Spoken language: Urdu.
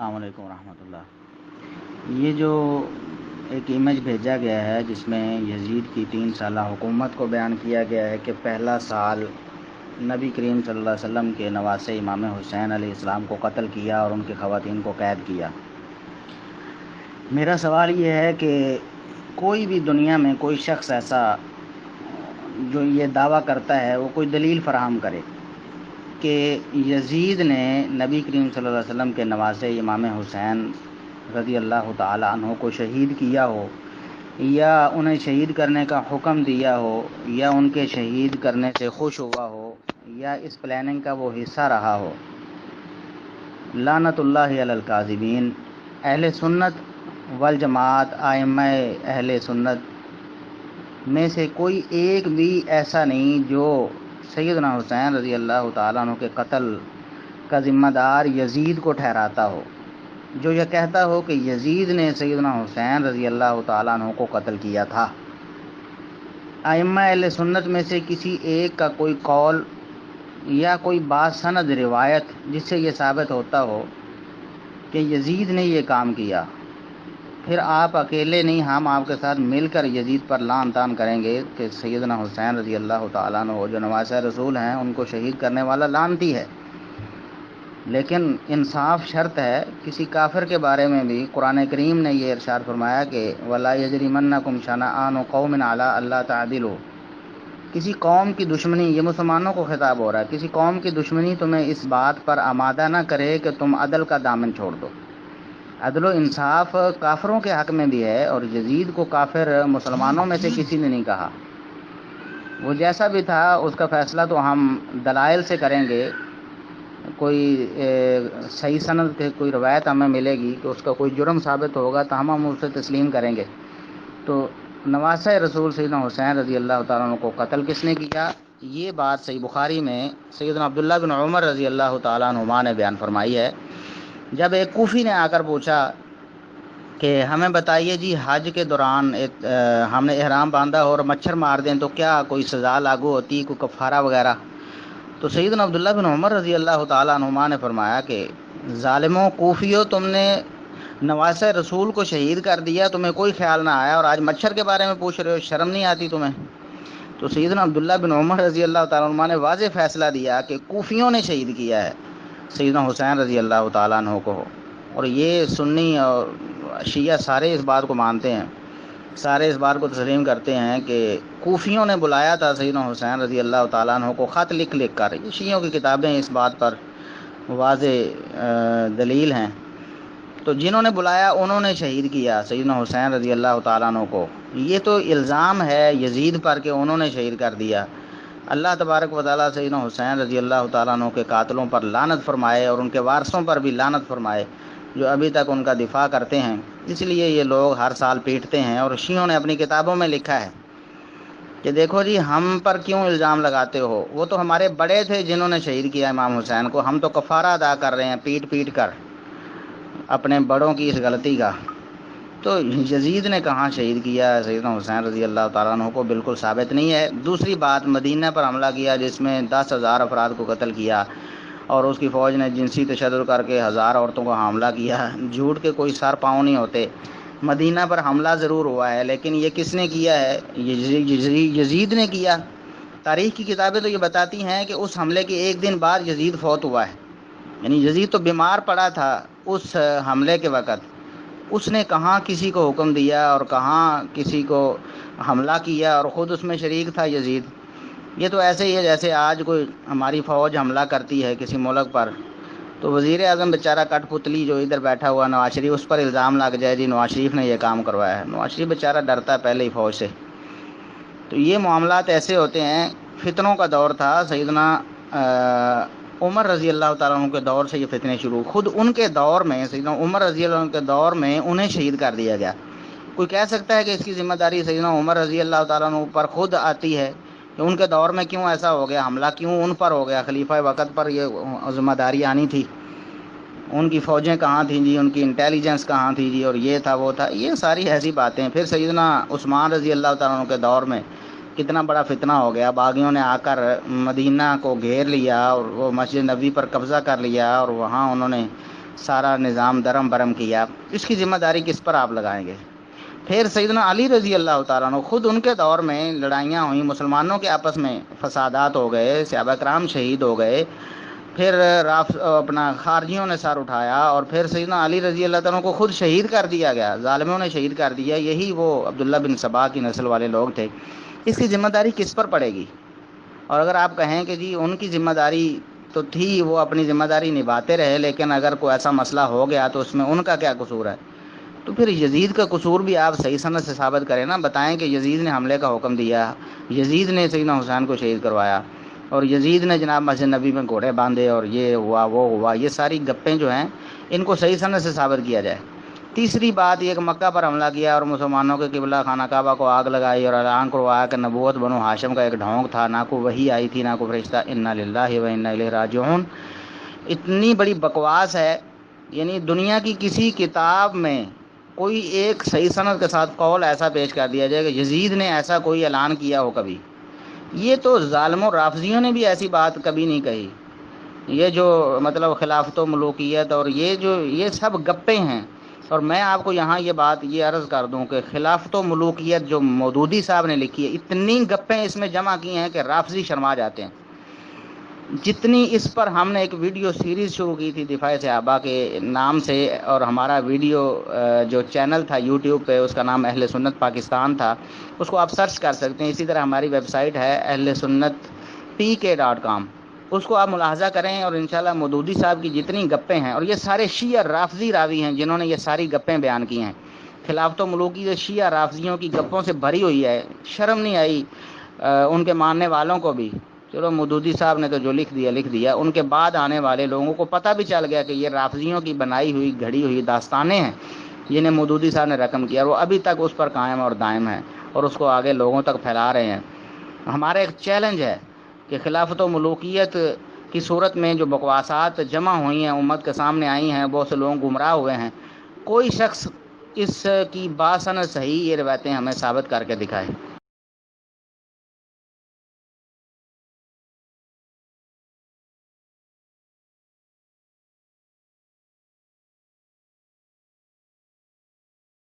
السلام علیکم ورحمۃ اللہ۔ یہ جو ایک امیج بھیجا گیا ہے جس میں یزید کی 3 سالہ حکومت کو بیان کیا گیا ہے کہ پہلا سال نبی کریم صلی اللہ علیہ وسلم کے نواسے امام حسین علیہ السلام کو قتل کیا اور ان کی خواتین کو قید کیا۔ میرا سوال یہ ہے کہ کوئی بھی دنیا میں کوئی شخص ایسا جو یہ دعویٰ کرتا ہے وہ کوئی دلیل فراہم کرے کہ یزید نے نبی کریم صلی اللہ علیہ وسلم کے نواسے امام حسین رضی اللہ تعالی عنہ کو شہید کیا ہو، یا انہیں شہید کرنے کا حکم دیا ہو، یا ان کے شہید کرنے سے خوش ہوا ہو، یا اس پلاننگ کا وہ حصہ رہا ہو۔ لعنت اللہ علی الکاذبین۔ اہل سنت والجماعت، ائمہ اہل سنت میں سے کوئی ایک بھی ایسا نہیں جو سیدنا حسین رضی اللہ تعالیٰ عنہ کے قتل کا ذمہ دار یزید کو ٹھہراتا ہو، جو یہ کہتا ہو کہ یزید نے سیدنا حسین رضی اللہ تعالیٰ عنہ کو قتل کیا تھا۔ ائمہ اہل سنت میں سے کسی ایک کا کوئی قول یا کوئی باسند روایت جس سے یہ ثابت ہوتا ہو کہ یزید نے یہ کام کیا، پھر آپ اکیلے نہیں، ہم آپ کے ساتھ مل کر یزید پر لعن طعن کریں گے کہ سیدنا حسین رضی اللہ تعالیٰ عنہ جو نواسہ رسول ہیں ان کو شہید کرنے والا لعنتی ہے۔ لیکن انصاف شرط ہے۔ کسی کافر کے بارے میں بھی قرآن کریم نے یہ ارشاد فرمایا کہ وَلَا يَجْرِمَنَّكُمْ شَنَآنُ قَوْمٍ عَلَىٰ أَلَّا تَعْدِلُوا۔ کسی قوم کی دشمنی، یہ مسلمانوں کو خطاب ہو رہا ہے، کسی قوم کی دشمنی تمہیں اس بات پر آمادہ نہ کرے کہ تم عدل کا دامن چھوڑ دو۔ عدل و انصاف کافروں کے حق میں بھی ہے، اور یزید کو کافر مسلمانوں میں سے کسی نے نہیں کہا۔ وہ جیسا بھی تھا اس کا فیصلہ تو ہم دلائل سے کریں گے۔ کوئی صحیح سند کے کوئی روایت ہمیں ملے گی کہ اس کا کوئی جرم ثابت ہوگا تو ہم اسے تسلیم کریں گے۔ تو نواسہ رسول سیدنا حسین رضی اللہ تعالیٰ عنہ کو قتل کس نے کیا، یہ بات صحیح بخاری میں سیدنا عبداللہ بن عمر رضی اللہ تعالیٰ عنہما نے بیان فرمائی ہے۔ جب ایک کوفی نے آ کر پوچھا کہ ہمیں بتائیے جی، حج کے دوران ہم نے احرام باندھا اور مچھر مار دیں تو کیا کوئی سزا لاگو ہوتی، کوئی کفارہ وغیرہ؟ تو سیدنا عبداللہ بن عمر رضی اللہ تعالیٰ عنہما نے فرمایا کہ ظالموں کوفیو، تم نے نواسہ رسول کو شہید کر دیا، تمہیں کوئی خیال نہ آیا، اور آج مچھر کے بارے میں پوچھ رہے ہو، شرم نہیں آتی تمہیں؟ تو سیدنا عبداللہ بن عمر رضی اللہ تعالیٰ عنہما نے واضح فیصلہ دیا کہ کوفیوں نے شہید کیا ہے سیدنا حسین رضی اللہ تعالیٰ عنہ کو، اور یہ سنی اور شیعہ سارے اس بات کو مانتے ہیں، سارے اس بات کو تسلیم کرتے ہیں کہ کوفیوں نے بلایا تھا سیدنا حسین رضی اللہ تعالیٰ عنہ کو خط لکھ لکھ کر۔ یہ شیعوں کی کتابیں اس بات پر واضح دلیل ہیں۔ تو جنہوں نے بلایا انہوں نے شہید کیا سیدنا حسین رضی اللہ تعالیٰ عنہ کو۔ یہ تو الزام ہے یزید پر کہ انہوں نے شہید کر دیا۔ اللہ تبارک و تعالیٰ سیدنا حسین رضی اللہ تعالیٰ عنہ کے قاتلوں پر لعنت فرمائے، اور ان کے وارثوں پر بھی لعنت فرمائے جو ابھی تک ان کا دفاع کرتے ہیں۔ اس لیے یہ لوگ ہر سال پیٹتے ہیں، اور شیعوں نے اپنی کتابوں میں لکھا ہے کہ دیکھو جی، ہم پر کیوں الزام لگاتے ہو، وہ تو ہمارے بڑے تھے جنہوں نے شہید کیا امام حسین کو، ہم تو کفارہ ادا کر رہے ہیں پیٹ پیٹ کر اپنے بڑوں کی اس غلطی کا۔ تو یزید نے کہاں شہید کیا سیدنا حسین رضی اللہ تعالیٰ عنہ کو، بالکل ثابت نہیں ہے۔ دوسری بات، مدینہ پر حملہ کیا جس میں 10,000 افراد کو قتل کیا، اور اس کی فوج نے جنسی تشدد کر کے 1000 عورتوں کو حاملہ کیا۔ جھوٹ کے کوئی سر پاؤں نہیں ہوتے۔ مدینہ پر حملہ ضرور ہوا ہے، لیکن یہ کس نے کیا ہے؟ یزید نے کیا۔ تاریخ کی کتابیں تو یہ بتاتی ہیں کہ اس حملے کے ایک دن بعد یزید فوت ہوا ہے، یعنی یزید تو بیمار پڑا تھا اس حملے کے وقت۔ اس نے کہاں کسی کو حکم دیا اور کہاں کسی کو حملہ کیا، اور خود اس میں شریک تھا یزید۔ یہ تو ایسے ہی ہے جیسے آج کوئی ہماری فوج حملہ کرتی ہے کسی ملک پر، تو وزیر اعظم بیچارہ کٹ پتلی جو ادھر بیٹھا ہوا نواز شریف، اس پر الزام لگ جائے جی نواز شریف نے یہ کام کروایا ہے۔ نواز شریف بیچارہ ڈرتا ہے پہلے ہی فوج سے۔ تو یہ معاملات ایسے ہوتے ہیں۔ فتنوں کا دور تھا، سیدنا عمر رضی اللہ تعالیٰ عنہ کے دور سے یہ فتنے شروع، خود ان کے دور میں، سیدنا عمر رضی اللہ عنہ کے دور میں انہیں شہید کر دیا گیا۔ کوئی کہہ سکتا ہے کہ اس کی ذمہ داری سیدنا عمر رضی اللہ تعالیٰ عنہ پر خود آتی ہے کہ ان کے دور میں کیوں ایسا ہو گیا، حملہ کیوں ان پر ہو گیا؟ خلیفہ وقت پر یہ ذمہ داری آنی تھی۔ ان کی فوجیں کہاں تھیں جی، ان کی انٹیلیجنس کہاں تھی جی، اور یہ تھا وہ تھا، یہ ساری ایسی باتیں۔ پھر سیدنا عثمان رضی اللہ تعالیٰ عنہ کے دور میں کتنا بڑا فتنہ ہو گیا، باغیوں نے آ کر مدینہ کو گھیر لیا اور وہ مسجد نبوی پر قبضہ کر لیا، اور وہاں انہوں نے سارا نظام درم برم کیا، اس کی ذمہ داری کس پر آپ لگائیں گے؟ پھر سیدنا علی رضی اللہ تعالیٰ عنہ، خود ان کے دور میں لڑائیاں ہوئیں، مسلمانوں کے آپس میں فسادات ہو گئے، صحابہ کرام شہید ہو گئے، پھر اپنا خارجیوں نے سر اٹھایا، اور پھر سیدنا علی رضی اللہ تعالیٰ عنہ کو خود شہید کر دیا گیا، ظالموں نے شہید کر دیا، یہی وہ عبداللہ بن سبا کی نسل والے لوگ تھے۔ اس کی ذمہ داری کس پر پڑے گی؟ اور اگر آپ کہیں کہ جی ان کی ذمہ داری تو تھی، وہ اپنی ذمہ داری نبھاتے رہے، لیکن اگر کوئی ایسا مسئلہ ہو گیا تو اس میں ان کا کیا قصور ہے؟ تو پھر یزید کا قصور بھی آپ صحیح سند سے ثابت کریں نا، بتائیں کہ یزید نے حملے کا حکم دیا، یزید نے سیدنا حسین کو شہید کروایا، اور یزید نے جناب مسجد نبی میں گھوڑے باندھے، اور یہ ہوا وہ ہوا، یہ ساری گپیں جو ہیں ان کو صحیح سند سے ثابت کیا جائے۔ تیسری بات یہ کہ مکہ پر حملہ کیا اور مسلمانوں کے قبلہ خانہ کعبہ کو آگ لگائی اور اعلان کروایا کہ نبوت بنو ہاشم کا ایک ڈھونگ تھا، نہ کوئی وحی آئی تھی نہ کوئی فرشتہ، انا للہ و انا الیہ راجعون۔ اتنی بڑی بکواس ہے، یعنی دنیا کی کسی کتاب میں کوئی ایک صحیح سند کے ساتھ قول ایسا پیش کر دیا جائے کہ یزید نے ایسا کوئی اعلان کیا ہو کبھی؟ یہ تو ظالموں رافضیوں نے بھی ایسی بات کبھی نہیں کہی۔ یہ جو مطلب خلافت و ملوکیت اور یہ سب گپیں ہیں۔ اور میں آپ کو یہاں یہ بات یہ عرض کر دوں کہ خلافت و ملوکیت جو مودودی صاحب نے لکھی ہے، اتنی گپیں اس میں جمع کی ہیں کہ رافضی شرما جاتے ہیں۔ جتنی اس پر ہم نے ایک ویڈیو سیریز شروع کی تھی دفاع صحابہ کے نام سے، اور ہمارا ویڈیو جو چینل تھا یوٹیوب پہ اس کا نام اہل سنت پاکستان تھا، اس کو آپ سرچ کر سکتے ہیں۔ اسی طرح ہماری ویب سائٹ ہے اہل سنت pk.com، اس کو آپ ملاحظہ کریں، اور انشاءاللہ مودودی صاحب کی جتنی گپیں ہیں، اور یہ سارے شیعہ رافضی راوی ہیں جنہوں نے یہ ساری گپیں بیان کی ہیں۔ خلافت و ملوکیت شیعہ رافضیوں کی گپوں سے بھری ہوئی ہے، شرم نہیں آئی ان کے ماننے والوں کو بھی؟ چلو مودودی صاحب نے تو جو لکھ دیا، ان کے بعد آنے والے لوگوں کو پتہ بھی چل گیا کہ یہ رافضیوں کی بنائی ہوئی گھڑی ہوئی داستانیں ہیں جنہیں مودودی صاحب نے رقم کیا، اور وہ ابھی تک اس پر قائم اور دائم ہیں، اور اس کو آگے لوگوں تک پھیلا رہے ہیں۔ ہمارا ایک چیلنج ہے کہ خلافت و ملوکیت کی صورت میں جو بکواسات جمع ہوئی ہیں، امت کے سامنے آئی ہیں، بہت سے لوگ گمراہ ہوئے ہیں، کوئی شخص اس کی باسند صحیح یہ روایتیں ہمیں ثابت کر کے دکھائے۔